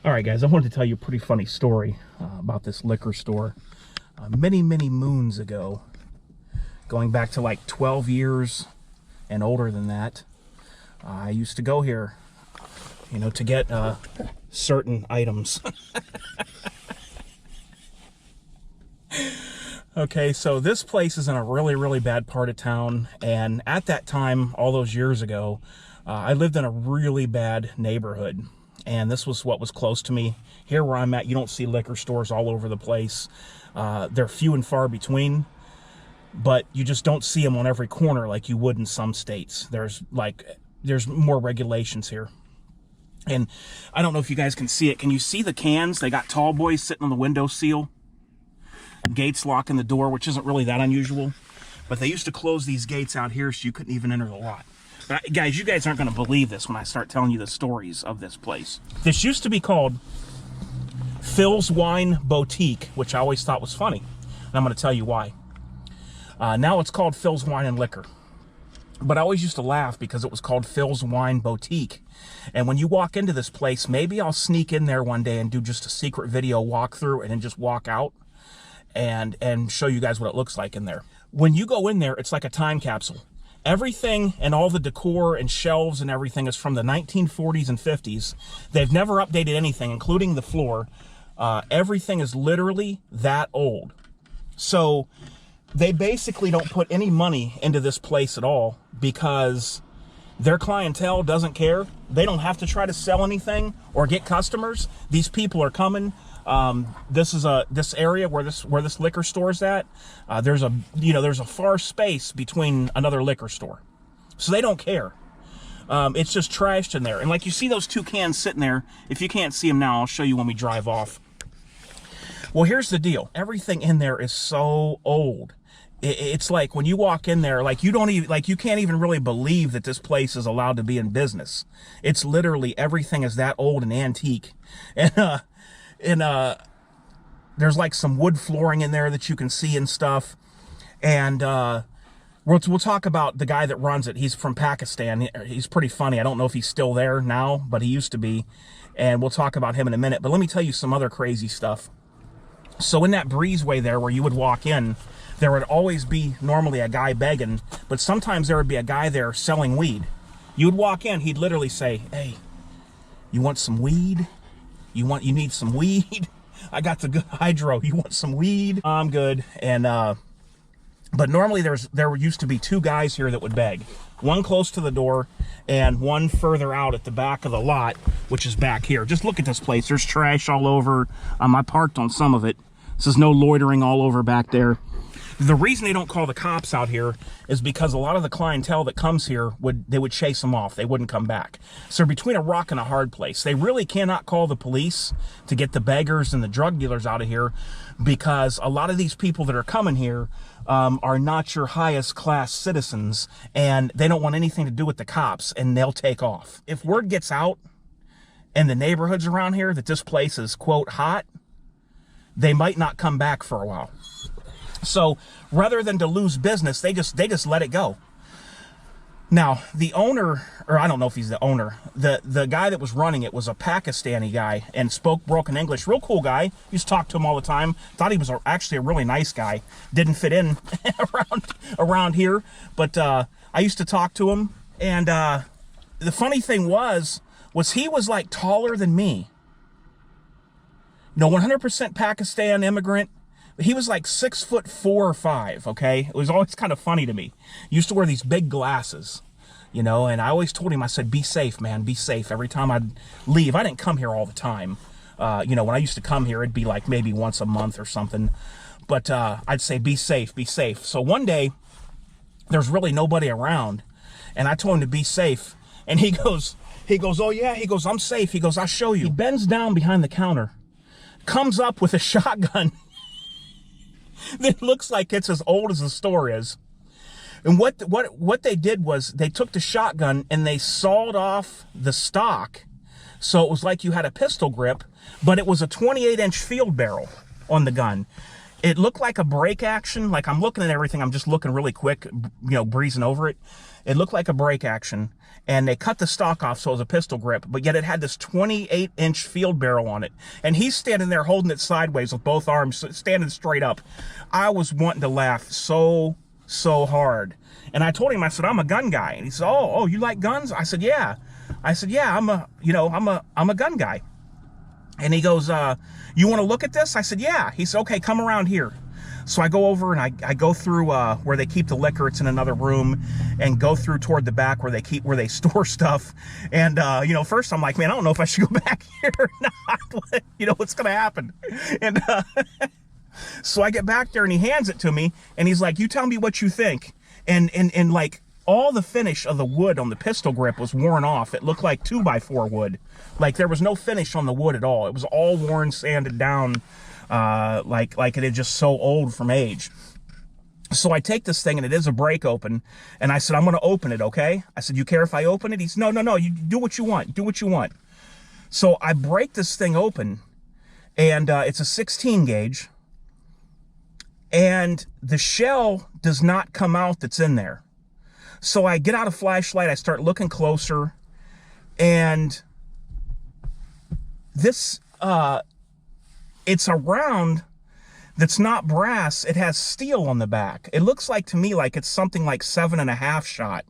All right, guys, I wanted to tell you a pretty funny story about this liquor store. Many moons ago, going back to like 12 years and older than that, I used to go here, you know, to get certain items. Okay, so this place is in a really bad part of town, and at that time, all those years ago, I lived in a really bad neighborhood. And this was what was close to me. Here where I'm at, you don't see liquor stores all over the place. They're few and far between, but you just don't see them on every corner like you would in some states. There's more regulations here. And I don't know if you guys can see it. Can you see the cans? They got tall boys sitting on the window sill. Gates locking the door, which isn't really that unusual. But they used to close these gates out here so you couldn't even enter the lot. But guys, you guys aren't going to believe this when I start telling you the stories of this place. This used to be called Phil's Wine Boutique, which I always thought was funny. And I'm going to tell you why. Now it's called Phil's Wine and Liquor. But I always used to laugh because it was called Phil's Wine Boutique. And when you walk into this place, maybe I'll sneak in there one day and do just a secret video walkthrough and then just walk out and show you guys what it looks like in there. When you go in there, it's like a time capsule. Everything and all the decor and shelves and everything is from the 1940s and 50s. They've never updated anything, including the floor. Everything is literally that old. So they basically don't put any money into this place at all because their clientele doesn't care. They don't have to try to sell anything or get customers. These people are coming. This area where this liquor store is at, there's a far space between another liquor store, so they don't care. It's just trashed in there. And like you see those two cans sitting there. If you can't see them now, I'll show you when we drive off. Well, here's the deal. Everything in there is so old. It's like when you walk in there, like you can't even really believe that this place is allowed to be in business. It's literally everything is that old and antique. And there's like some wood flooring in there that you can see and stuff. And we'll talk about the guy that runs it. He's from Pakistan. He's pretty funny. I don't know if he's still there now, but he used to be. And we'll talk about him in a minute. But let me tell you some other crazy stuff. So in that breezeway there where you would walk in, there would always be normally a guy begging, but sometimes there would be a guy there selling weed. You would walk in, he'd literally say, "Hey, you want some weed? You need some weed? I got the good hydro. You want some weed? I'm good." And but normally there used to be two guys here that would beg. One close to the door and one further out at the back of the lot, which is back here. Just look at this place. There's trash all over. I parked on some of it. This is no loitering all over back there. The reason they don't call the cops out here is because a lot of the clientele that comes here would chase them off. They wouldn't come back. So between a rock and a hard place. They really cannot call the police to get the beggars and the drug dealers out of here because a lot of these people that are coming here are not your highest class citizens, and they don't want anything to do with the cops, and they'll take off. If word gets out in the neighborhoods around here that this place is, quote, hot, they might not come back for a while. So rather than to lose business, they just let it go. Now, the owner, or I don't know if he's the owner, the guy that was running it was a Pakistani guy and spoke broken English. Real cool guy. Used to talk to him all the time. Thought he was actually a really nice guy. Didn't fit in around here, but I used to talk to him. And the funny thing was he was like taller than me. No, 100% Pakistan immigrant. He was like 6'4" or 5", okay? It was always kind of funny to me. He used to wear these big glasses, you know, and I always told him, I said, be safe, man, be safe. Every time I'd leave, I didn't come here all the time. You know, when I used to come here, it'd be like maybe once a month or something. But I'd say, be safe, be safe. So one day, there's really nobody around, and I told him to be safe. And he goes, oh yeah, he goes, I'm safe. He goes, I'll show you. He bends down behind the counter, comes up with a shotgun that looks like it's as old as the store is. And what they did was they took the shotgun and they sawed off the stock, so it was like you had a pistol grip, but it was a 28-inch field barrel on the gun. It looked like a break action. Like, I'm looking at everything. I'm just looking really quick, breezing over it. It looked like a break action. And they cut the stock off so it was a pistol grip. But yet it had this 28-inch field barrel on it. And he's standing there holding it sideways with both arms, standing straight up. I was wanting to laugh so hard. And I told him, I said, I'm a gun guy. And he said, oh, you like guns? I said, yeah. I said, yeah, I'm a gun guy. And he goes, you want to look at this? I said, yeah. He said, okay, come around here. So I go over and I go through where they keep the liquor. It's in another room, and go through toward the back where they store stuff. And first I'm like, man, I don't know if I should go back here or not. What's gonna happen? And so I get back there and he hands it to me and he's like, you tell me what you think. And like, all the finish of the wood on the pistol grip was worn off. It looked like 2x4 wood. Like, there was no finish on the wood at all. It was all worn, sanded down, like it had just so old from age. So I take this thing, and it is a break open, and I said, I'm going to open it, okay? I said, you care if I open it? He said, no, you do what you want. Do what you want. So I break this thing open, and it's a 16 gauge, and the shell does not come out that's in there. So I get out a flashlight, I start looking closer, and this, it's a round that's not brass. It has steel on the back. It looks like, to me, like it's something like 7.5 shot.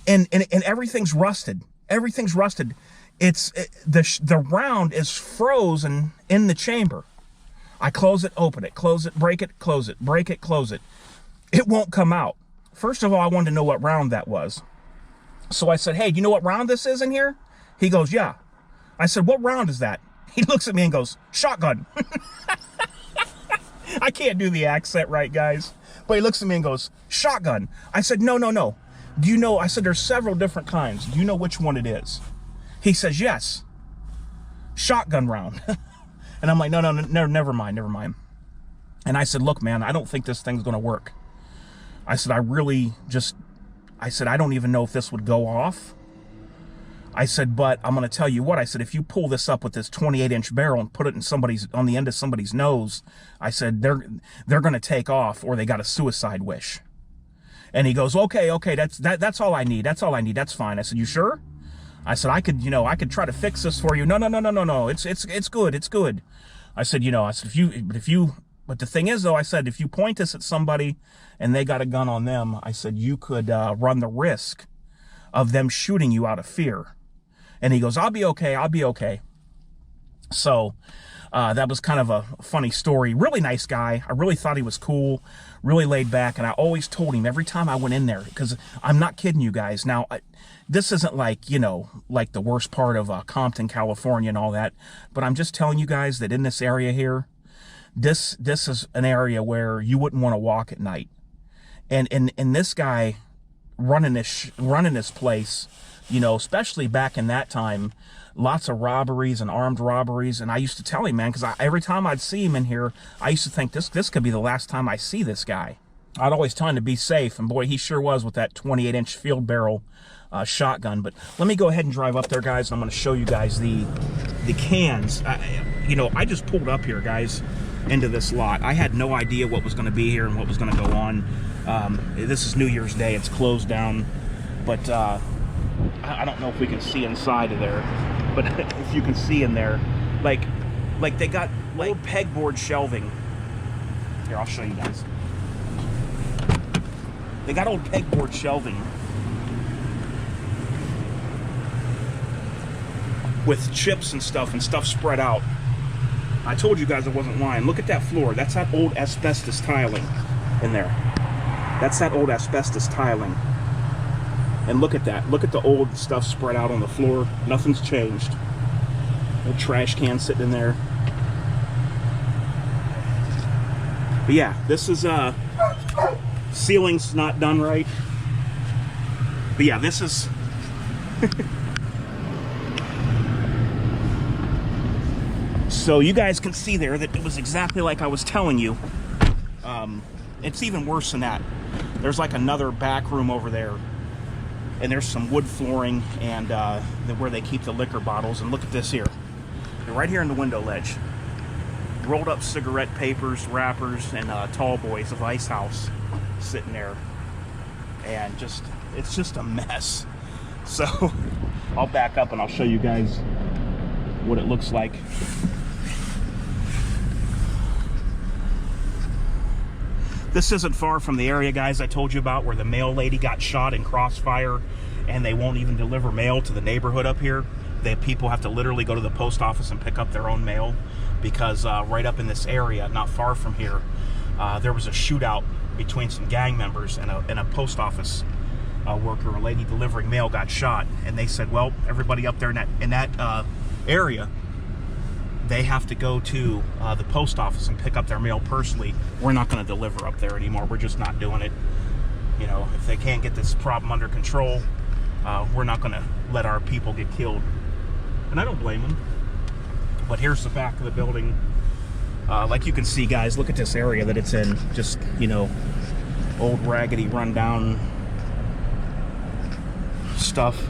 And everything's rusted. Everything's rusted. The round is frozen in the chamber. I close it, open it, close it, break it, close it, break it, close it. It won't come out. First of all, I wanted to know what round that was. So I said, hey, do you know what round this is in here? He goes, yeah. I said, what round is that? He looks at me and goes, shotgun. I can't do the accent right, guys. But he looks at me and goes, shotgun. I said, no. Do you know, I said, there's several different kinds. Do you know which one it is? He says, yes. Shotgun round. And I'm like, no, never mind. And I said, look, man, I don't think this thing's going to work. I said, I don't even know if this would go off. I said, but I'm going to tell you what. I said, if you pull this up with this 28-inch barrel and put it on the end of somebody's nose, I said, they're going to take off, or they got a suicide wish. And he goes, okay, that's all I need. That's fine. I said, you sure? I said, I could try to fix this for you. No. It's good. I said, but the thing is, though, I said, if you point this at somebody and they got a gun on them, I said, you could run the risk of them shooting you out of fear. And he goes, I'll be okay. So that was kind of a funny story. Really nice guy. I really thought he was cool, really laid back. And I always told him every time I went in there, because I'm not kidding you guys. Now, this isn't like, like the worst part of Compton, California and all that. But I'm just telling you guys that in this area here, this is an area where you wouldn't want to walk at night. And this guy running this place, especially back in that time, lots of robberies and armed robberies. And I used to tell him, man, because every time I'd see him in here, I used to think this could be the last time I see this guy. I'd always tell him to be safe, and boy, he sure was with that 28-inch field barrel shotgun. But let me go ahead and drive up there, guys, and I'm going to show you guys the cans. I just pulled up here, guys, into this lot. I had no idea what was going to be here and what was going to go on. This is New Year's Day. It's closed down, but I don't know if we can see inside of there, but if you can see in there, like they got old pegboard shelving. Here, I'll show you guys. They got old pegboard shelving with chips and stuff spread out. I told you guys I wasn't lying. Look at that floor. That's that old asbestos tiling in there. That's that old asbestos tiling. And look at that. Look at the old stuff spread out on the floor. Nothing's changed. Old trash can sitting in there. But yeah, this is ceiling's not done right. But yeah, this is so you guys can see there that it was exactly like I was telling you. It's even worse than that. There's like another back room over there, and there's some wood flooring and where they keep the liquor bottles. And look at this here. They're right here in the window ledge. rolled up cigarette papers, wrappers, and tall boys of Ice House sitting there. And it's just a mess. So I'll back up and I'll show you guys what it looks like. This isn't far from the area, guys, I told you about, where the mail lady got shot in crossfire, and they won't even deliver mail to the neighborhood up here. People have to literally go to the post office and pick up their own mail, because right up in this area, not far from here, there was a shootout between some gang members and a post office worker. A lady delivering mail got shot, and they said, well, everybody up there in that area, they have to go to the post office and pick up their mail personally. We're not going to deliver up there anymore. We're just not doing it. You know, if they can't get this problem under control, we're not going to let our people get killed. And I don't blame them. But here's the back of the building. Like you can see, guys, look at this area that it's in. Just, you know, old, raggedy, rundown stuff.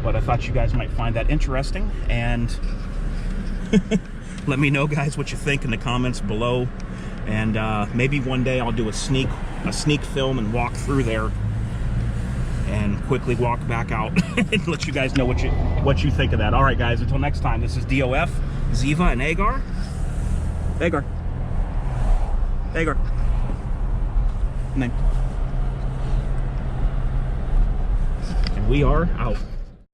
But I thought you guys might find that interesting. And let me know, guys, what you think in the comments below. And maybe one day I'll do a sneak film and walk through there and quickly walk back out and let you guys know what you think of that. All right, guys, until next time, this is DOF, Ziva, and Agar. Agar. And we are out.